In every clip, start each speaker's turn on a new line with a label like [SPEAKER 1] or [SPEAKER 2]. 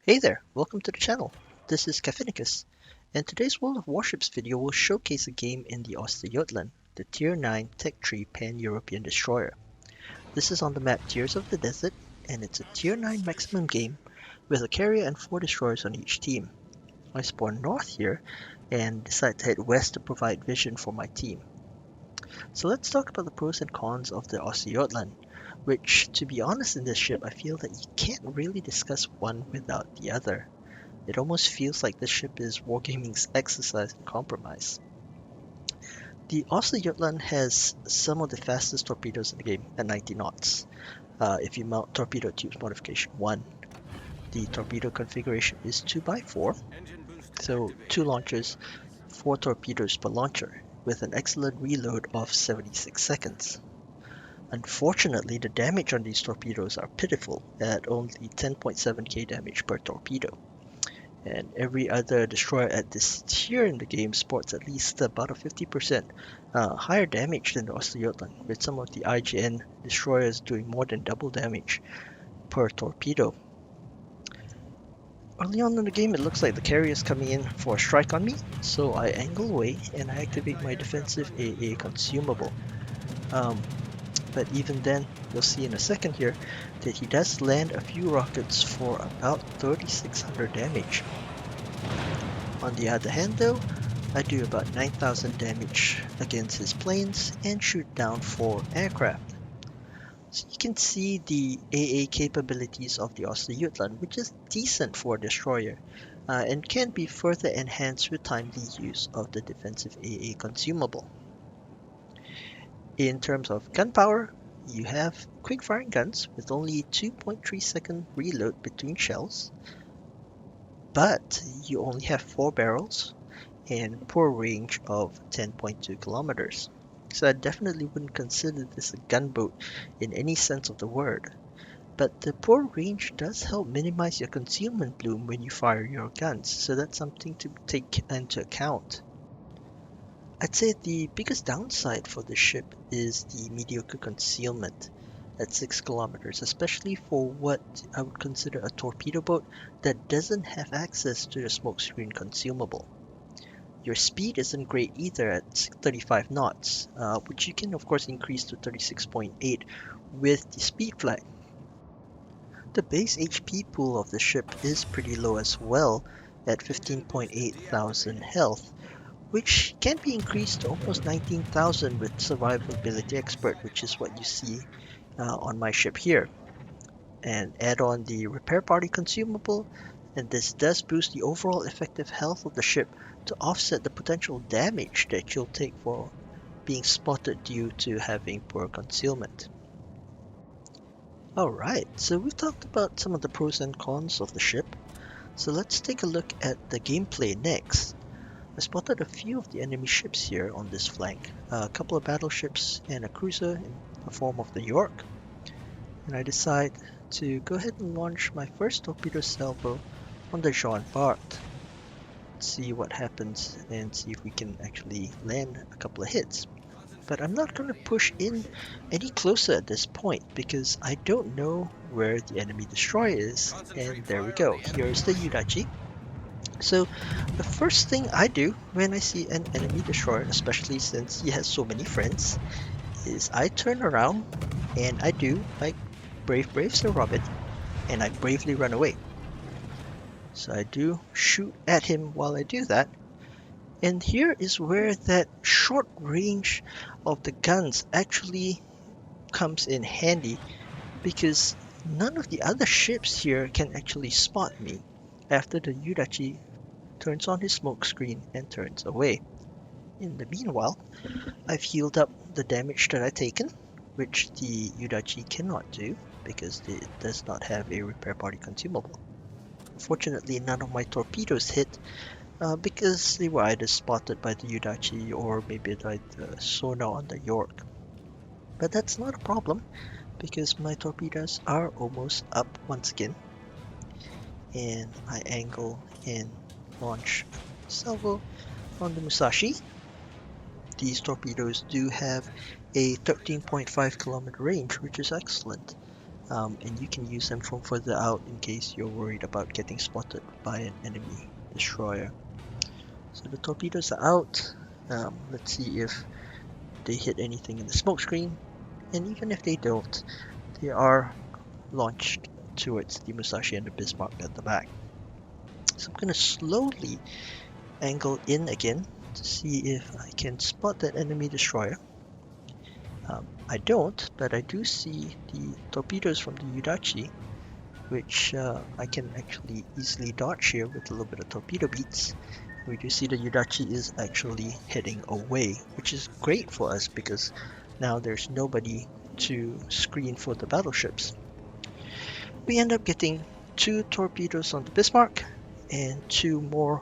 [SPEAKER 1] Hey there, welcome to the channel. This is Cafinicus, and today's World of Warships video will showcase a game in the Östergötland, the Tier 9 Tech Tree Pan-European Destroyer. This is on the map Tears of the Desert, and it's a Tier 9 maximum game with a carrier and 4 destroyers on each team. I spawn north here and decide to head west to provide vision for my team. So let's talk about the pros and cons of the Östergötland, which, to be honest in this ship, I feel that you can't really discuss one without the other. It almost feels like this ship is wargaming's exercise in compromise. The Östergötland has some of the fastest torpedoes in the game at 90 knots. If you mount torpedo tubes modification 1, the torpedo configuration is 2x4, so 2 launchers, 4 torpedoes per launcher, with an excellent reload of 76 seconds. Unfortunately, the damage on these torpedoes are pitiful at only 10.7k damage per torpedo. And every other destroyer at this tier in the game sports at least about a 50% higher damage than the Östergötland, with some of the IGN destroyers doing more than double damage per torpedo. Early on in the game, it looks like the carrier is coming in for a strike on me, so I angle away and I activate my defensive AA consumable. But even then, you'll see in a second here that he does land a few rockets for about 3600 damage. On the other hand though, I do about 9000 damage against his planes and shoot down 4 aircraft. So you can see the AA capabilities of the Östergötland, which is decent for a destroyer, and can be further enhanced with timely use of the defensive AA consumable. In terms of gun power, you have quick firing guns with only 2.3 second reload between shells, but you only have 4 barrels and poor range of 10.2 kilometers. So I definitely wouldn't consider this a gunboat in any sense of the word. But the poor range does help minimize your concealment bloom when you fire your guns, so that's something to take into account. I'd say the biggest downside for this ship is the mediocre concealment at 6 kilometers, especially for what I would consider a torpedo boat that doesn't have access to the smokescreen consumable. Your speed isn't great either at 35 knots, which you can of course increase to 36.8 with the speed flag. The base HP pool of the ship is pretty low as well at 15.8 thousand health, which can be increased to almost 19,000 with Survivability Expert, which is what you see on my ship here. And add on the Repair Party consumable, and this does boost the overall effective health of the ship to offset the potential damage that you'll take for being spotted due to having poor concealment. Alright, so we've talked about some of the pros and cons of the ship, so let's take a look at the gameplay next. I spotted a few of the enemy ships here on this flank, a couple of battleships and a cruiser in the form of the York, and I decide to go ahead and launch my first torpedo salvo on the Jean Bart. See what happens and see if we can actually land a couple of hits. But I'm not going to push in any closer at this point because I don't know where the enemy destroyer is. And there we go, here's the Udachi. So the first thing I do when I see an enemy destroyer, especially since he has so many friends, is I turn around and I do like brave Sir Robin, and I bravely run away. So I do shoot at him while I do that. And here is where that short range of the guns actually comes in handy, because none of the other ships here can actually spot me after the Udachi turns on his smoke screen and turns away. In the meanwhile, I've healed up the damage that I've taken, which the Udachi cannot do because it does not have a repair party consumable. Fortunately, none of my torpedoes hit because they were either spotted by the Udachi or maybe by the sonar on the York. But that's not a problem because my torpedoes are almost up once again. And I angle and launch salvo on the Musashi. These torpedoes do have a 13.5 kilometer range, which is excellent. and you can use them from further out in case you're worried about getting spotted by an enemy destroyer. So the torpedoes are out. Let's see if they hit anything in the smoke screen, and even if they don't, they are launched towards the Musashi and the Bismarck at the back. So I'm going to slowly angle in again to see if I can spot that enemy destroyer. I don't, but I do see the torpedoes from the Udachi, which I can actually easily dodge here with a little bit of torpedo beats. We do see the Udachi is actually heading away, which is great for us because now there's nobody to screen for the battleships. We end up getting 2 torpedoes on the Bismarck and 2 more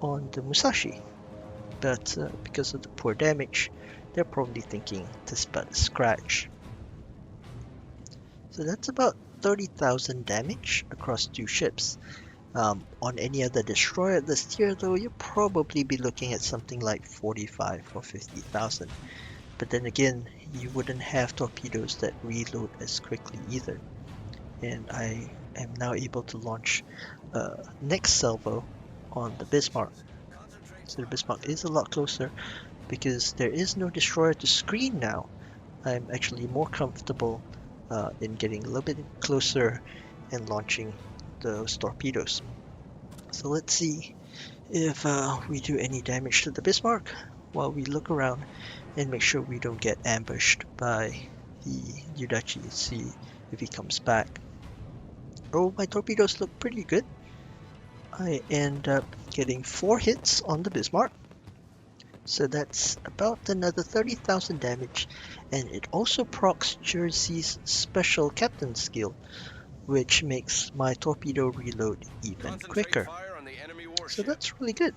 [SPEAKER 1] on the Musashi. But because of the poor damage, they're probably thinking this but a scratch. So that's about 30,000 damage across 2 ships. On any other destroyer this tier though, you'll probably be looking at something like 45 or 50,000. But then again, you wouldn't have torpedoes that reload as quickly either. And I am now able to launch next salvo on the Bismarck. So the Bismarck is a lot closer because there is no destroyer to screen now. I'm actually more comfortable in getting a little bit closer and launching those torpedoes. So let's see if we do any damage to the Bismarck while we look around and make sure we don't get ambushed by the Udachi. See if he comes back. Oh, my torpedoes look pretty good. I end up getting 4 hits on the Bismarck. So that's about another 30,000 damage, and it also procs Jersey's special captain skill, which makes my torpedo reload even quicker. So that's really good.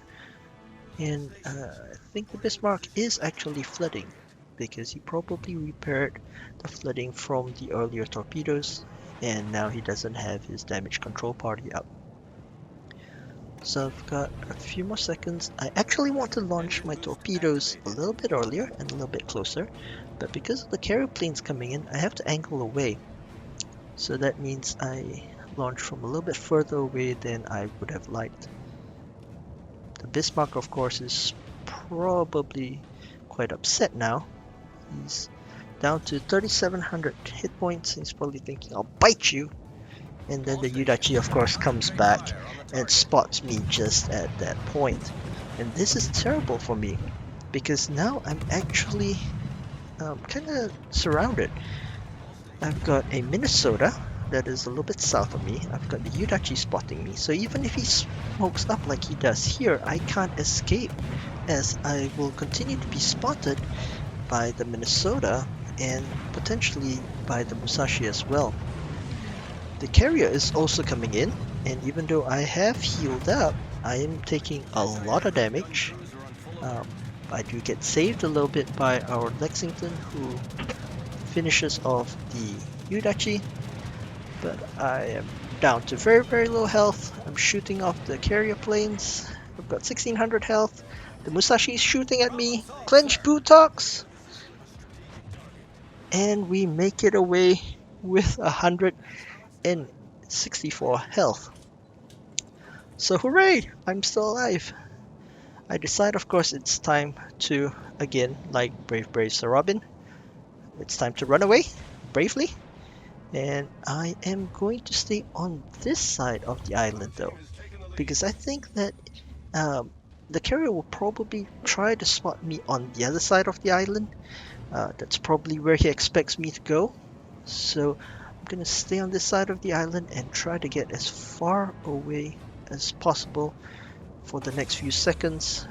[SPEAKER 1] And I think the Bismarck is actually flooding, because he probably repaired the flooding from the earlier torpedoes, and now he doesn't have his damage control party up. So I've got a few more seconds. I actually want to launch my torpedoes a little bit earlier and a little bit closer, but because of the carrier planes coming in, I have to angle away. So that means I launch from a little bit further away than I would have liked. The Bismarck, of course, is probably quite upset now. He's down to 3,700 hit points. He's probably thinking, I'll bite you. And then the Udachi, of course, comes back and spots me just at that point. And this is terrible for me, because now I'm actually kind of surrounded. I've got a Minnesota that is a little bit south of me. I've got the Udachi spotting me. So even if he smokes up like he does here, I can't escape, as I will continue to be spotted by the Minnesota and potentially by the Musashi as well. The carrier is also coming in, and even though I have healed up, I am taking a lot of damage. I do get saved a little bit by our Lexington, who finishes off the Udachi, but I am down to very, very low health. I'm shooting off the carrier planes. I've got 1,600 health. The Musashi is shooting at me. Clench buttocks! And we make it away with 164 health. So hooray! I'm still alive. I decide, of course, it's time to, again, like brave Sir Robin, it's time to run away bravely. And I am going to stay on this side of the island though, because I think that the carrier will probably try to spot me on the other side of the island. That's probably where he expects me to go. So I'm going to stay on this side of the island and try to get as far away as possible for the next few seconds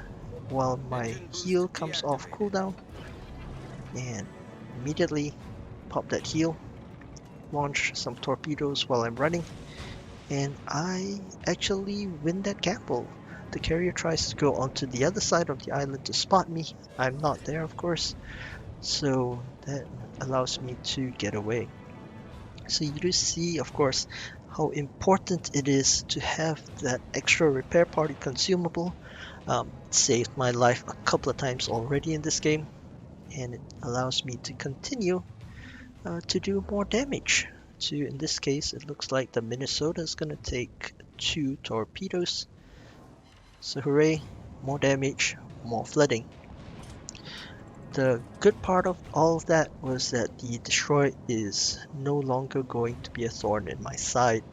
[SPEAKER 1] while my heal comes off cooldown, and immediately pop that heal, launch some torpedoes while I'm running, and I actually win that gamble. The carrier tries to go onto the other side of the island to spot me. I'm not there, of course, so that allows me to get away. So you do see, of course, how important it is to have that extra repair party consumable. It saved my life a couple of times already in this game, and it allows me to continue to do more damage In this case, it looks like the Minnesota is going to take 2 torpedoes. So hooray, more damage, more flooding. The good part of all of that was that the destroy is no longer going to be a thorn in my side.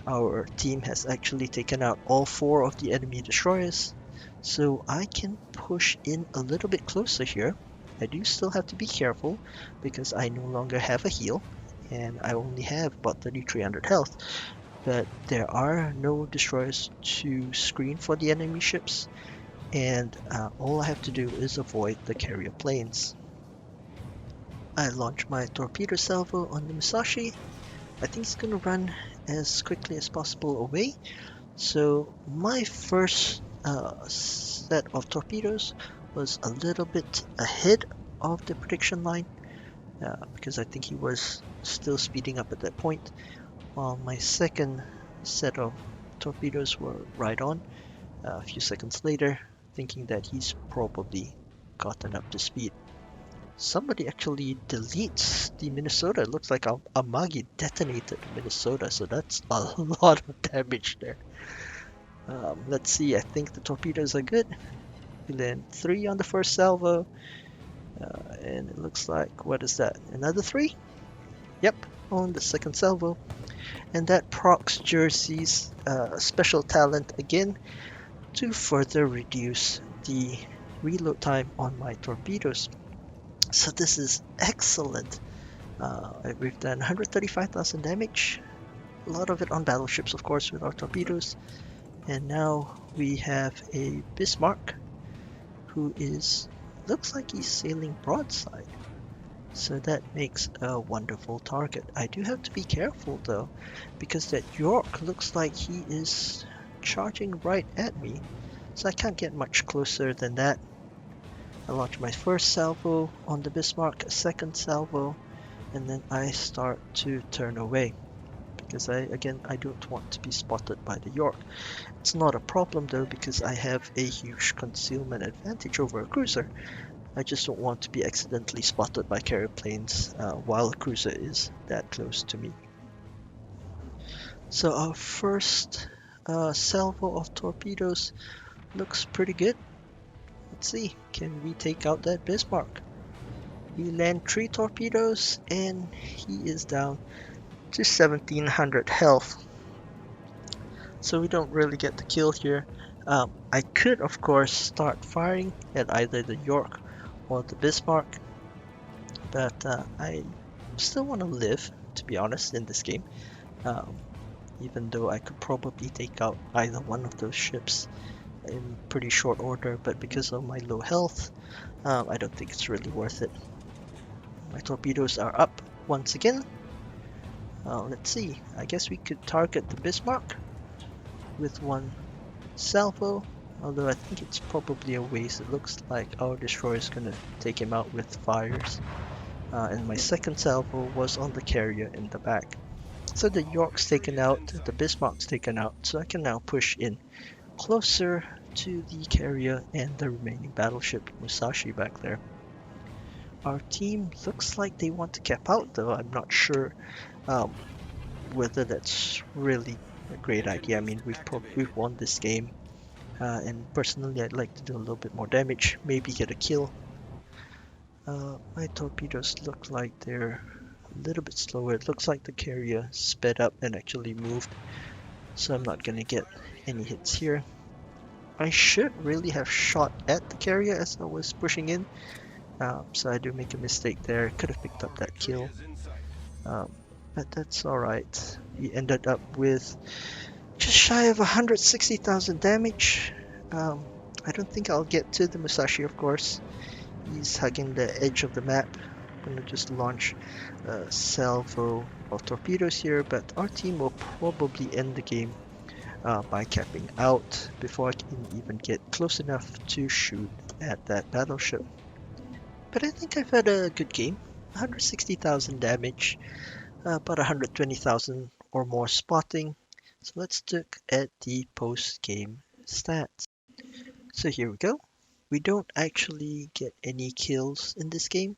[SPEAKER 1] Our team has actually taken out all 4 of the enemy destroyers, so I can push in a little bit closer here. I do still have to be careful because I no longer have a heal and I only have about 3,300 health, but there are no destroyers to screen for the enemy ships, and all I have to do is avoid the carrier planes. I launch my torpedo salvo on the Musashi. I think it's going to run as quickly as possible away. So my first set of torpedoes was a little bit ahead of the prediction line because I think he was still speeding up at that point, while my second set of torpedoes were right on a few seconds later, thinking that he's probably gotten up to speed. Somebody actually deletes the Minnesota. It looks like Amagi detonated Minnesota, so that's a lot of damage there. Let's see, I think the torpedoes are good. We land 3 on the first salvo, and it looks like, what is that? Another 3? Yep, on the second salvo. And that procs Jersey's special talent again to further reduce the reload time on my torpedoes. So this is excellent. We've done 135,000 damage, a lot of it on battleships, of course, with our torpedoes. And now we have a Bismarck who looks like he's sailing broadside. So that makes a wonderful target. I do have to be careful though, because that York looks like he is charging right at me. So I can't get much closer than that. I launch my first salvo on the Bismarck, a second salvo, and then I start to turn away. Because I don't want to be spotted by the York. It's not a problem though, because I have a huge concealment advantage over a cruiser. I just don't want to be accidentally spotted by carrier planes while a cruiser is that close to me. So our first salvo of torpedoes looks pretty good. Let's see, can we take out that Bismarck? We land 3 torpedoes and he is down to 1,700 health. So we don't really get the kill here. I could, of course, start firing at either the York or the Bismarck, but I still want to live, to be honest, in this game. Even though I could probably take out either one of those ships in pretty short order, but because of my low health, I don't think it's really worth it. My torpedoes are up once again. Let's see, I guess we could target the Bismarck with 1 salvo, although I think it's probably a waste. It looks like our destroyer is going to take him out with fires. And my second salvo was on the carrier in the back. So the York's taken out, the Bismarck's taken out, so I can now push in closer to the carrier and the remaining battleship Musashi back there. Our team looks like they want to cap out though. I'm not sure whether that's really a great idea. I mean, we've won this game, and personally I'd like to do a little bit more damage, maybe get a kill. My torpedoes look like they're a little bit slower. It looks like the carrier sped up and actually moved, so I'm not gonna get any hits here. I should really have shot at the carrier as I was pushing in, so I do make a mistake there. Could have picked up that kill, but that's alright. We ended up with just shy of 160,000 damage. I don't think I'll get to the Musashi, of course. He's hugging the edge of the map. I'm gonna just launch a salvo of torpedoes here, but our team will probably end the game by capping out before I can even get close enough to shoot at that battleship. But I think I've had a good game. 160,000 damage, about 120,000 or more spotting. So let's look at the post-game stats. So here we go. We don't actually get any kills in this game,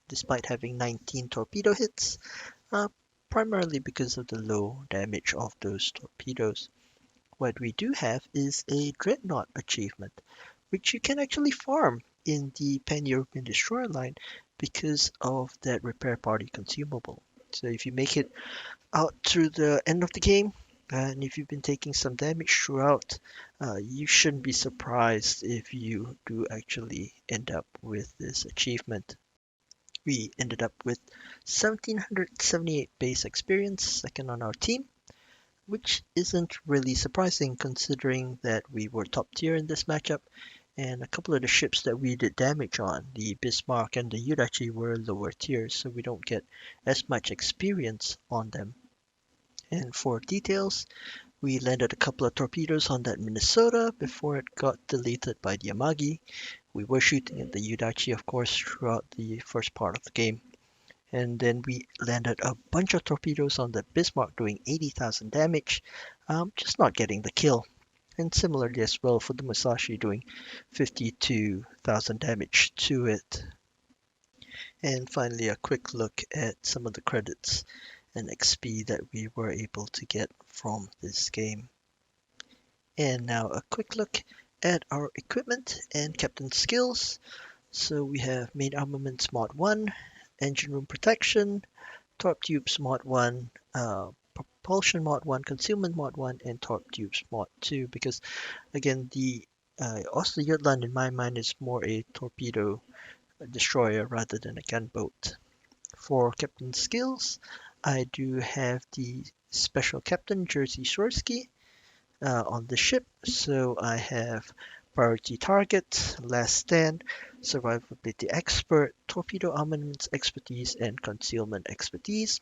[SPEAKER 1] despite having 19 torpedo hits. primarily because of the low damage of those torpedoes. What we do have is a Dreadnought achievement, which you can actually farm in the Pan-European Destroyer line because of that repair party consumable. So if you make it out through the end of the game, and if you've been taking some damage throughout, you shouldn't be surprised if you do actually end up with this achievement. We ended up with 1778 base experience, second on our team, which isn't really surprising considering that we were top tier in this matchup, and a couple of the ships that we did damage on, the Bismarck and the Yudachi, were lower tiers, so we don't get as much experience on them. And for details, we landed a couple of torpedoes on that Minnesota before it got deleted by the Yamagi. We were shooting at the Yudachi, of course, throughout the first part of the game. And then we landed a bunch of torpedoes on the Bismarck doing 80,000 damage, just not getting the kill. And similarly as well for the Musashi doing 52,000 damage to it. And finally a quick look at some of the credits and XP that we were able to get from this game. And now a quick look at our equipment and captain skills. So we have main armaments mod 1, engine room protection, torp tubes mod 1, propulsion mod 1, concealment mod 1, and torp tubes mod 2, because again the Östergötland in my mind is more a torpedo destroyer rather than a gunboat. For captain skills, I do have the special captain Jerzy Swirsky on the ship, so I have priority target, last stand, survivability expert, torpedo armaments expertise, and concealment expertise.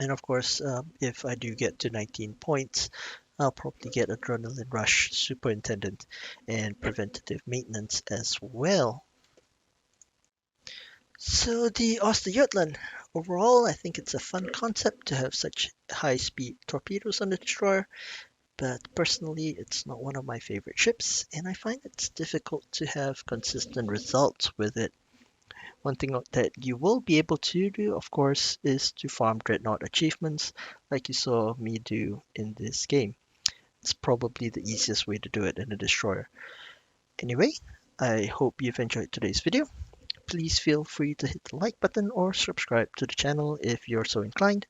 [SPEAKER 1] And of course, if I do get to 19 points, I'll probably get adrenaline rush, superintendent, and preventative maintenance as well. So the Östergötland, overall, I think it's a fun concept to have such high-speed torpedoes on the destroyer, but personally, it's not one of my favorite ships, and I find it's difficult to have consistent results with it. One thing that you will be able to do, of course, is to farm Dreadnought achievements, like you saw me do in this game. It's probably the easiest way to do it in a destroyer. Anyway, I hope you've enjoyed today's video. Please feel free to hit the like button or subscribe to the channel if you're so inclined.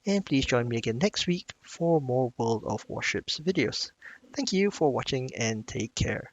[SPEAKER 1] And please join me again next week for more World of Warships videos. Thank you for watching and take care.